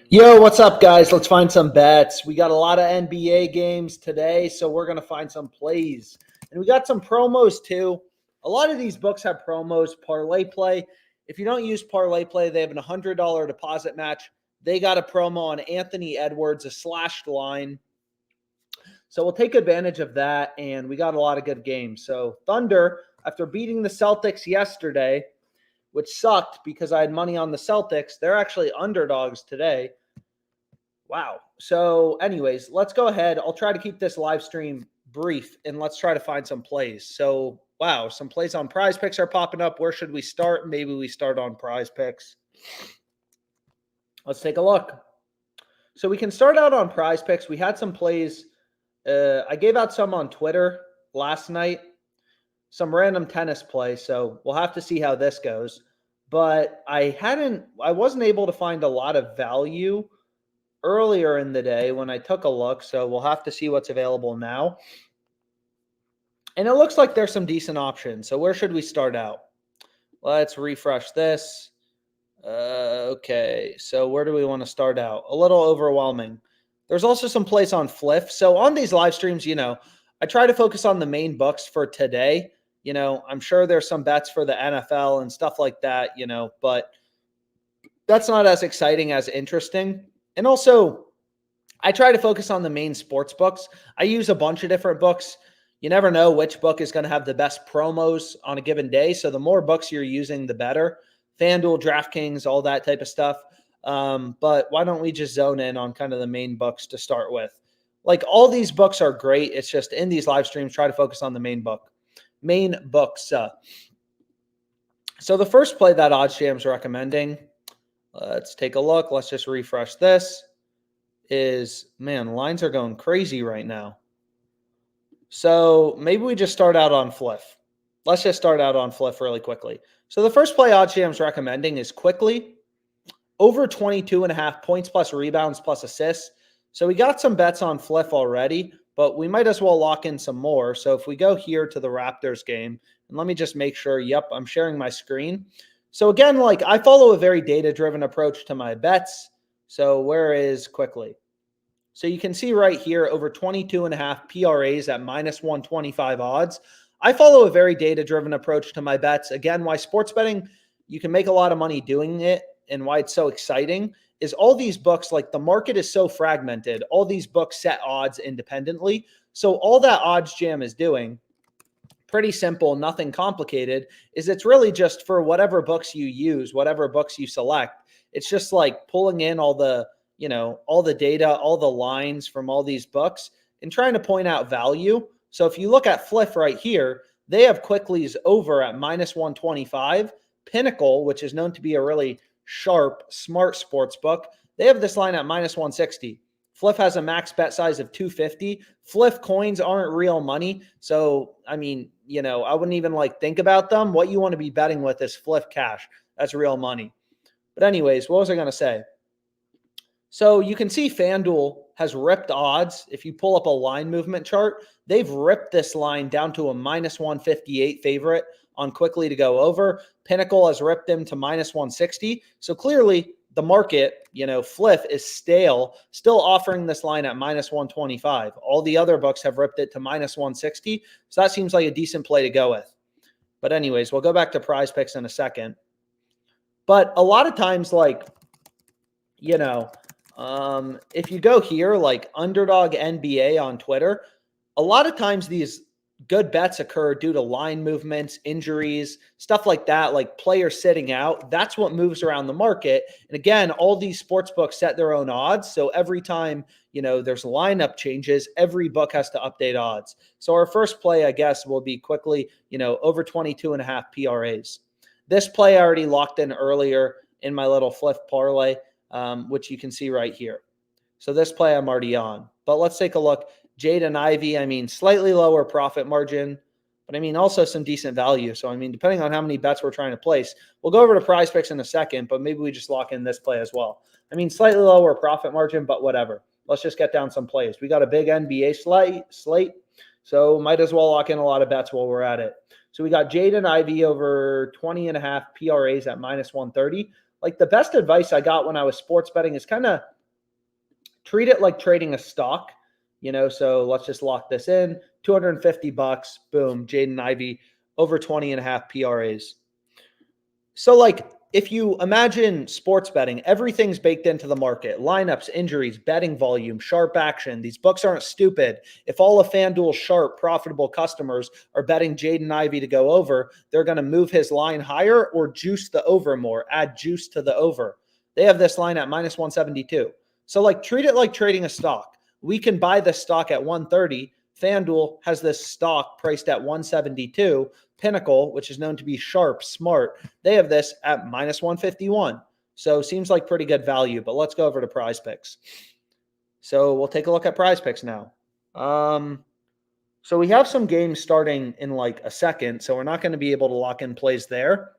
Yo, what's up, guys? Let's find some bets. We got a lot of NBA games today, so we're going to find some plays. And we got some promos, too. A lot of these books have promos. ParlayPlay. If you don't use ParlayPlay, they have a $100 deposit match. They got a promo on Anthony Edwards, a slashed line. So we'll take advantage of that, and we got a lot of good games. So Thunder, after beating the Celtics yesterday, which sucked because I had money on the Celtics. They're actually underdogs today. Wow. So anyways, let's go ahead. I'll try to keep this live stream brief, and let's try to find some plays. So, wow, some plays on PrizePicks are popping up. Where should we start? Maybe we start on PrizePicks. Let's take a look. So we can start out on PrizePicks. We had some plays. I gave out some on Twitter last night. Some random tennis play, so we'll have to see how this goes. But I wasn't able to find a lot of value earlier in the day when I took a look, so we'll have to see what's available now. And it looks like there's some decent options. So where should we start out? Let's refresh this. Okay, so where do we want to start out? A little overwhelming. There's also some plays on Fliff. So on these live streams, I try to focus on the main books for today. I'm sure there's some bets for the NFL and stuff like that, but that's not as exciting as interesting. And also, I try to focus on the main sports books. I use a bunch of different books. You never know which book is going to have the best promos on a given day. So the more books you're using, the better. FanDuel, DraftKings, all that type of stuff. But why don't we just zone in on kind of the main books to start with? Like, all these books are great. It's just in these live streams, try to focus on the main books. So the first play that OddsJam's recommending, let's take a look. Let's just refresh this. Lines are going crazy right now. So maybe we just start out on Fliff. Let's just start out on Fliff really quickly. So the first play OddsJam's recommending is quickly over 22.5 points plus rebounds plus assists. So we got some bets on Fliff already, but we might as well lock in some more. So if we go here to the Raptors game, and let me just make sure, yep, I'm sharing my screen. So again, I follow a very data-driven approach to my bets. So where is quickly? So you can see right here, over 22.5 PRAs at minus 125 odds. I follow a very data-driven approach to my bets. Again, why sports betting, you can make a lot of money doing it, and why it's so exciting is all these books, the market is so fragmented. All these books set odds independently. So all that OddsJam is doing, pretty simple, nothing complicated, is it's really just for whatever books you use, whatever books you select. It's just pulling in all the data, all the lines from all these books and trying to point out value. So if you look at Fliff right here, they have Quickly's over at minus 125. Pinnacle, which is known to be a really sharp, smart sports book, they have this line at minus 160. Fliff has a max bet size of 250. Fliff coins aren't real money. So, I wouldn't even think about them. What you want to be betting with is Fliff cash. That's real money. But anyways, what was I going to say? So you can see FanDuel has ripped odds. If you pull up a line movement chart, they've ripped this line down to a minus 158 favorite on Quickly to go over. Pinnacle has ripped them to minus 160. So clearly the market, Fliff is still offering this line at minus 125. All the other books have ripped it to minus 160. So that seems like a decent play to go with. But anyways, we'll go back to PrizePicks in a second. But a lot of times, if you go here, Underdog NBA on Twitter, a lot of times these good bets occur due to line movements, injuries, stuff like that, like players sitting out. That's what moves around the market. And again, all these sports books set their own odds. So every time, there's lineup changes, every book has to update odds. So our first play, I guess, will be Quickly, over 22.5 PRAs. This play I already locked in earlier in my little Fliff parlay, which you can see right here. So this play I'm already on. But let's take a look. Jade and Ivy, slightly lower profit margin, but also some decent value. So, depending on how many bets we're trying to place, we'll go over to PrizePicks in a second, but maybe we just lock in this play as well. Slightly lower profit margin, but whatever. Let's just get down some plays. We got a big NBA slate, so might as well lock in a lot of bets while we're at it. So we got Jade and Ivy over 20.5 PRAs at minus 130. Like the best advice I got when I was sports betting is kind of treat it like trading a stock, so let's just lock this in. $250, boom, Jaden Ivey, over 20.5 PRAs. So like if you imagine sports betting, everything's baked into the market. Lineups, injuries, betting volume, sharp action. These books aren't stupid. If all of FanDuel's sharp, profitable customers are betting Jaden Ivey to go over, they're going to move his line higher or juice the over more, add juice to the over. They have this line at minus 172. So like treat it like trading a stock. We can buy this stock at 130. FanDuel has this stock priced at 172. Pinnacle, which is known to be sharp, smart, they have this at minus 151. So seems like pretty good value, but let's go over to PrizePicks. So we'll take a look at PrizePicks now. So we have some games starting in like a second, so we're not going to be able to lock in plays there.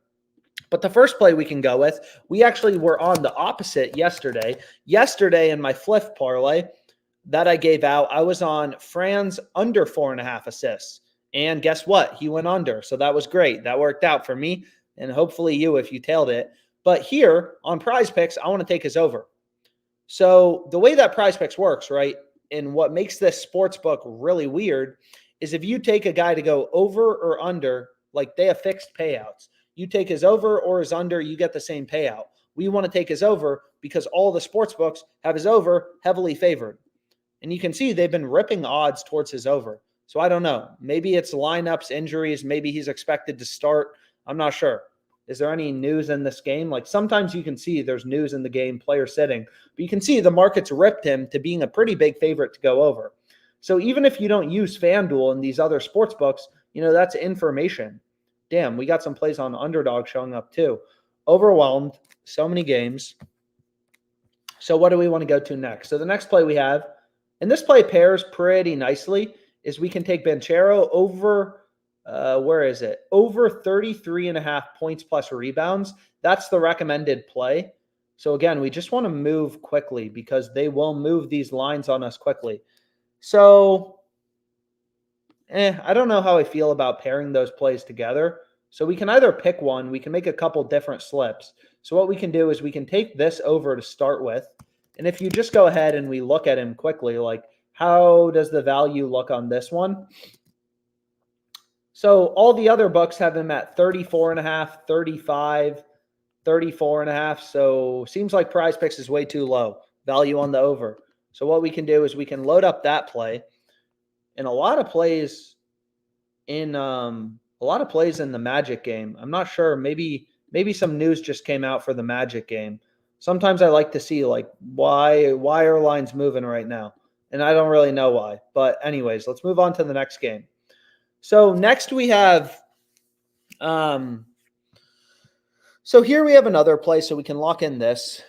But the first play we can go with, we actually were on the opposite yesterday. Yesterday in my Fliff parlay that I gave out, I was on Franz under 4.5 assists. And guess what? He went under. So that was great. That worked out for me and hopefully you if you tailed it. But here on PrizePicks, I want to take his over. So the way that PrizePicks works, right, and what makes this sports book really weird is if you take a guy to go over or under, like they have fixed payouts. You take his over or his under, you get the same payout. We want to take his over because all the sports books have his over heavily favored. And you can see they've been ripping odds towards his over. So I don't know. Maybe it's lineups, injuries. Maybe he's expected to start. I'm not sure. Is there any news in this game? Like sometimes you can see there's news in the game, player sitting. But you can see the market's ripped him to being a pretty big favorite to go over. So even if you don't use FanDuel and these other sports books, that's information. Damn, we got some plays on Underdog showing up too. Overwhelmed. So many games. So what do we want to go to next? So the next play we have, and this play pairs pretty nicely, is we can take Banchero over, over 33.5 points plus rebounds. That's the recommended play. So again, we just want to move quickly because they will move these lines on us quickly. So, I don't know how I feel about pairing those plays together. So we can either pick one. We can make a couple different slips. So what we can do is we can take this over to start with. And if you just go ahead and we look at him quickly, like, how does the value look on this one? So all the other books have him at 34.5, 35, 34.5. So seems like PrizePicks is way too low. Value on the over. So what we can do is we can load up that play. And a lot of plays in the Magic game. I'm not sure. Maybe some news just came out for the Magic game. Sometimes I like to see like why are lines moving right now? And I don't really know why. But anyways, let's move on to the next game. So next we have so here we have another play, so we can lock in this.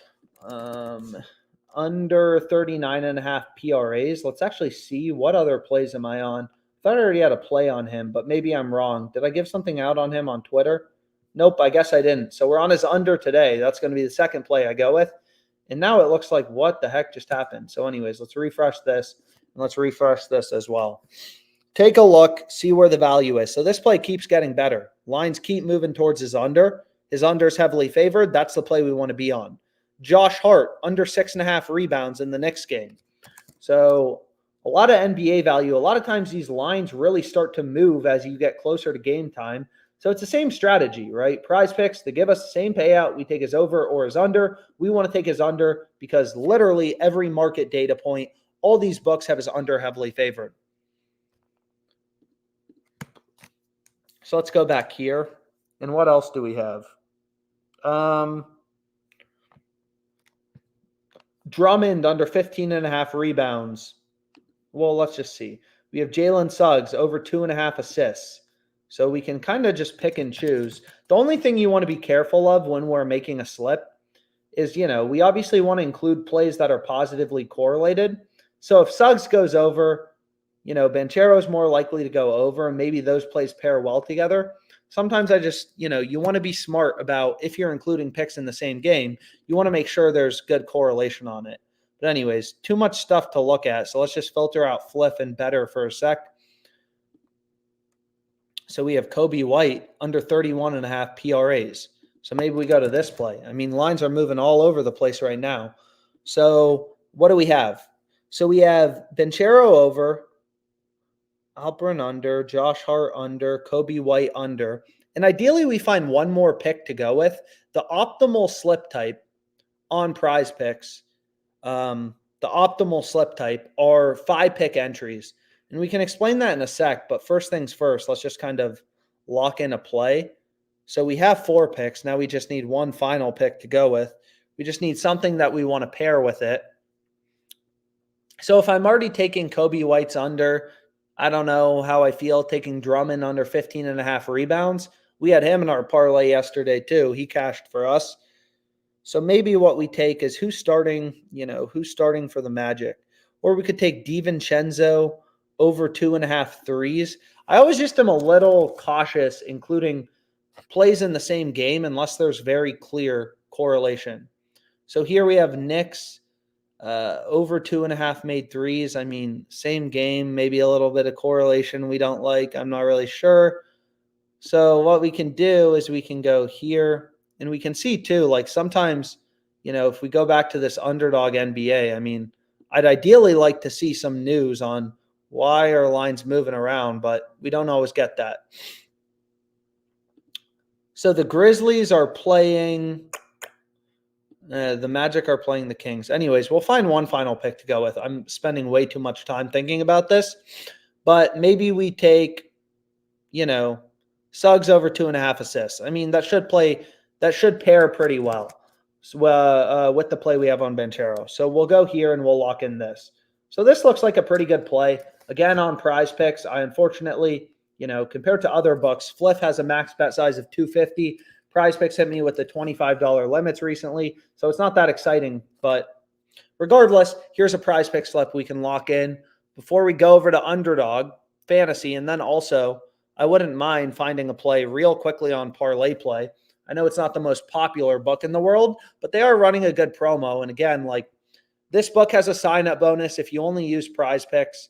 Under 39.5 PRAs. Let's actually see what other plays am I on. I thought I already had a play on him, but maybe I'm wrong. Did I give something out on him on Twitter? Nope, I guess I didn't. So we're on his under today. That's going to be the second play I go with. And now it looks like what the heck just happened. So anyways, let's refresh this. And let's refresh this as well. Take a look, see where the value is. So this play keeps getting better. Lines keep moving towards his under. His under is heavily favored. That's the play we want to be on. Josh Hart, under 6.5 rebounds in the Knicks game. So a lot of NBA value. A lot of times these lines really start to move as you get closer to game time. So it's the same strategy, right? PrizePicks, they give us the same payout. We take his over or his under. We want to take his under because literally every market data point, all these books have his under heavily favored. So let's go back here. And what else do we have? Drummond under 15.5 rebounds. Well, let's just see. We have Jalen Suggs over 2.5 assists. So we can kind of just pick and choose. The only thing you want to be careful of when we're making a slip is, we obviously want to include plays that are positively correlated. So if Suggs goes over, Banchero is more likely to go over, and maybe those plays pair well together. Sometimes I just, you want to be smart about if you're including picks in the same game, you want to make sure there's good correlation on it. But anyways, too much stuff to look at. So let's just filter out Fliff and better for a sec. So we have Kobe White under 31.5 PRAs. So maybe we go to this play. I mean, lines are moving all over the place right now. So what do we have? So we have Banchero over, Alperin under, Josh Hart under, Kobe White under. And ideally, we find one more pick to go with. The optimal slip type on PrizePicks, the optimal slip type are 5-pick entries. And we can explain that in a sec, but first things first, let's just kind of lock in a play. So we have 4 picks. Now we just need one final pick to go with. We just need something that we want to pair with it. So if I'm already taking Kobe White's under, I don't know how I feel taking Drummond under 15.5 rebounds. We had him in our parlay yesterday too. He cashed for us. So maybe what we take is who's starting for the Magic. Or we could take DiVincenzo over 2.5 threes. I always just am a little cautious including plays in the same game unless there's very clear correlation. So here we have Knicks over 2.5 made threes. I mean, same game, maybe a little bit of correlation we don't like. I'm not really sure. So what we can do is we can go here and we can see too, like sometimes, if we go back to this underdog NBA, I mean, I'd ideally like to see some news on why are lines moving around, but we don't always get that. So the Grizzlies are playing, the Magic are playing the Kings. Anyways, we'll find one final pick to go with. I'm spending way too much time thinking about this, but maybe we take, Suggs over 2.5 assists. I mean, that should pair pretty well with the play we have on Banchero. So we'll go here and we'll lock in this. So this looks like a pretty good play. Again, on PrizePicks, I unfortunately, compared to other books, Fliff has a max bet size of $250. PrizePicks hit me with the $25 limits recently, so it's not that exciting. But regardless, here's a PrizePicks slip we can lock in before we go over to Underdog Fantasy, and then also I wouldn't mind finding a play real quickly on ParlayPlay. I know it's not the most popular book in the world, but they are running a good promo. And again, like this book has a sign-up bonus if you only use PrizePicks.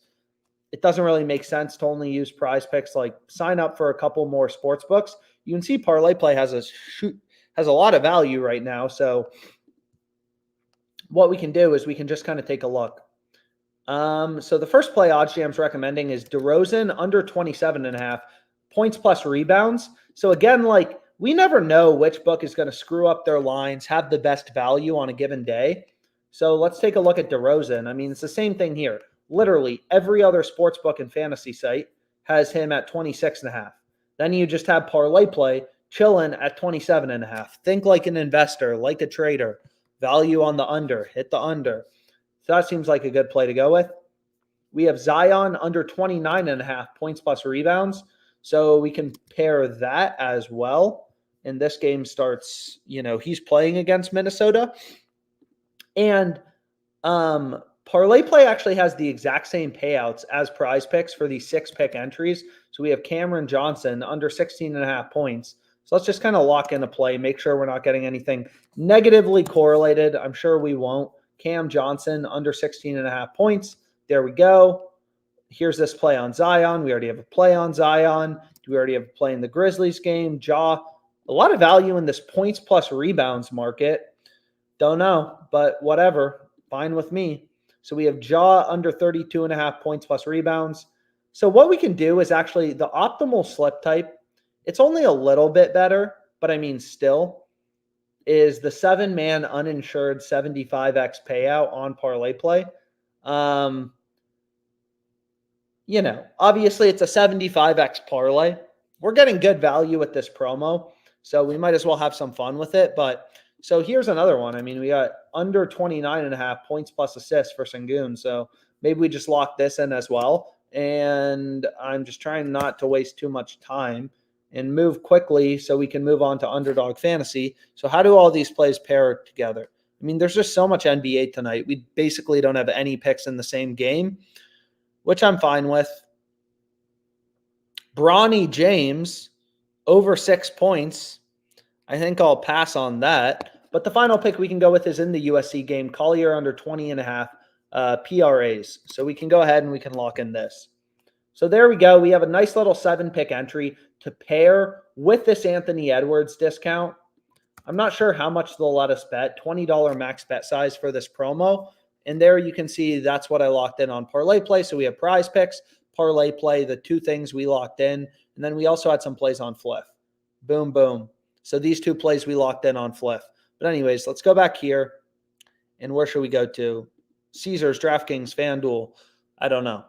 It doesn't really make sense to only use PrizePicks. Like sign up for a couple more sports books. You can see ParlayPlay has a lot of value right now. So what we can do is we can just kind of take a look. So the first play OddsJam's recommending is DeRozan under 27.5 points plus rebounds. So again, like we never know which book is going to screw up their lines, have the best value on a given day. So let's take a look at DeRozan. I mean, it's the same thing here. Literally every other sports book and fantasy site has him at 26.5. Then you just have ParlayPlay chilling at 27.5. Think like an investor, like a trader. Value on the under. Hit the under. So that seems like a good play to go with. We have Zion under 29.5 points plus rebounds. So we can pair that as well. And this game starts, he's playing against Minnesota. And ParlayPlay actually has the exact same payouts as PrizePicks for these 6-pick entries. So we have Cameron Johnson under 16.5 points. So let's just kind of lock in a play, make sure we're not getting anything negatively correlated. I'm sure we won't. Cam Johnson under 16.5 points. There we go. Here's this play on Zion. We already have a play on Zion. Do we already have a play in the Grizzlies game? Ja. A lot of value in this points plus rebounds market. Don't know, but whatever. Fine with me. So we have Ja under 32.5 points plus rebounds. So what we can do is actually the optimal slip type. It's only a little bit better, but I mean still, is the 7-man uninsured 75x payout on ParlayPlay. Obviously it's a 75x parlay. We're getting good value with this promo, so we might as well have some fun with it. But so here's another one. I mean, we got under 29.5 points plus assists for Sengun. So maybe we just lock this in as well. And I'm just trying not to waste too much time and move quickly so we can move on to Underdog Fantasy. So how do all these plays pair together? I mean, there's just so much NBA tonight. We basically don't have any picks in the same game, which I'm fine with. Bronny James over 6 points. I think I'll pass on that. But the final pick we can go with is in the USC game. Collier under 20.5 PRAs. So we can go ahead and we can lock in this. So there we go. We have a nice little 7-pick entry to pair with this Anthony Edwards discount. I'm not sure how much they'll let us bet. $20 max bet size for this promo. And there you can see that's what I locked in on ParlayPlay. So we have PrizePicks, ParlayPlay, the two things we locked in. And then we also had some plays on Fliff. Boom, boom. So these two plays we locked in on Fliff. But anyways, let's go back here. And where should we go to? Caesars, DraftKings, FanDuel. I don't know.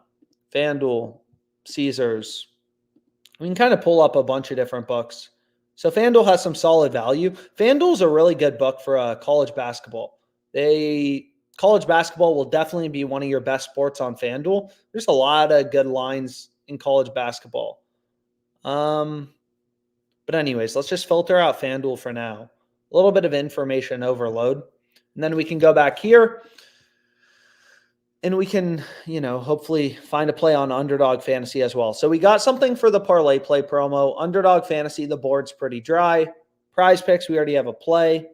FanDuel, Caesars. We can kind of pull up a bunch of different books. So FanDuel has some solid value. FanDuel's a really good book for college basketball. College basketball will definitely be one of your best sports on FanDuel. There's a lot of good lines in college basketball. But anyways, let's just filter out FanDuel for now. A little bit of information overload. And then we can go back here. And we can, hopefully find a play on Underdog Fantasy as well. So we got something for the Parlay Play promo. Underdog Fantasy, the board's pretty dry. PrizePicks, we already have a play.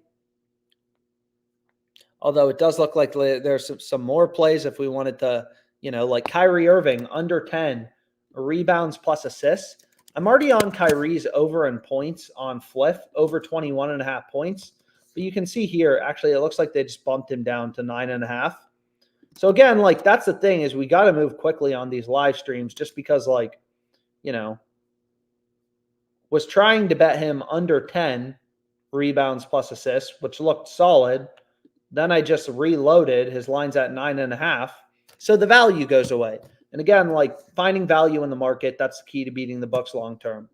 Although it does look like there's some more plays if we wanted to, like Kyrie Irving, under 10, rebounds plus assists. I'm already on Kyrie's over in points on Fliff, over 21.5 points. But you can see here, actually, it looks like they just bumped him down to 9.5. So again, that's the thing is we got to move quickly on these live streams just because was trying to bet him under 10 rebounds plus assists, which looked solid. Then I just reloaded. His line's at 9.5. So the value goes away. And again, finding value in the market, that's the key to beating the Bucks long term.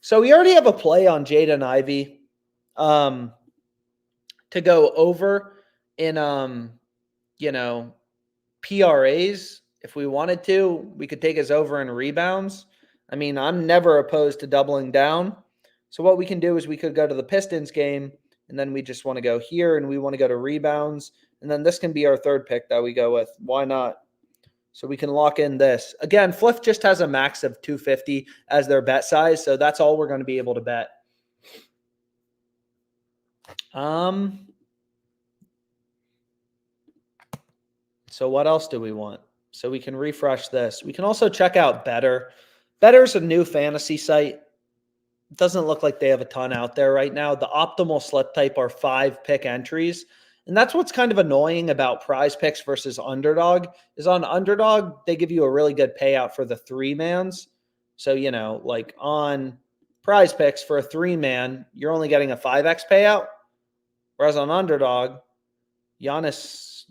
So we already have a play on Jaden Ivey to go over in PRAs. If we wanted to, we could take his over in rebounds. I mean, I'm never opposed to doubling down. So what we can do is we could go to the Pistons game, and then we just want to go here, and we want to go to rebounds. And then this can be our third pick that we go with. Why not? So we can lock in this. Again, Fliff just has a max of 250 as their bet size, so that's all we're going to be able to bet. So what else do we want? So we can refresh this. We can also check out Better. Better's a new fantasy site. It doesn't look like they have a ton out there right now. The optimal slip type are 5-pick entries. And that's what's kind of annoying about PrizePicks versus Underdog is on Underdog, they give you a really good payout for the 3-mans. So, on PrizePicks for a 3-man, you're only getting a 5x payout. Whereas on Underdog, Giannis's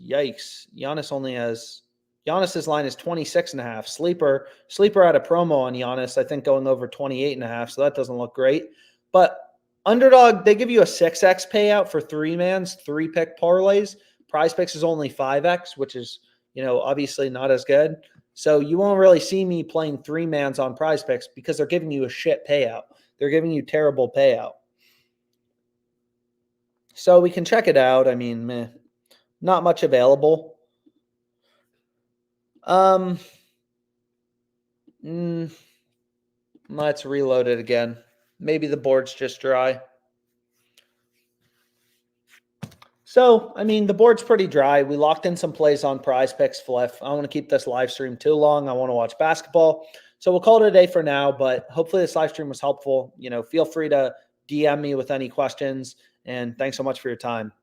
line is 26.5. Sleeper had a promo on Giannis, I think going over 28.5. So that doesn't look great. But Underdog, they give you a 6x payout for 3-mans, 3-pick parlays. PrizePicks is only 5x, which is, obviously not as good. So you won't really see me playing 3-mans on PrizePicks because they're giving you a shit payout. They're giving you terrible payout. So we can check it out. I mean, not much available. Let's reload it again. Maybe the board's just dry. So, the board's pretty dry. We locked in some plays on PrizePicks, Fliff. I don't want to keep this live stream too long. I want to watch basketball. So we'll call it a day for now, but hopefully this live stream was helpful. Feel free to DM me with any questions, and thanks so much for your time.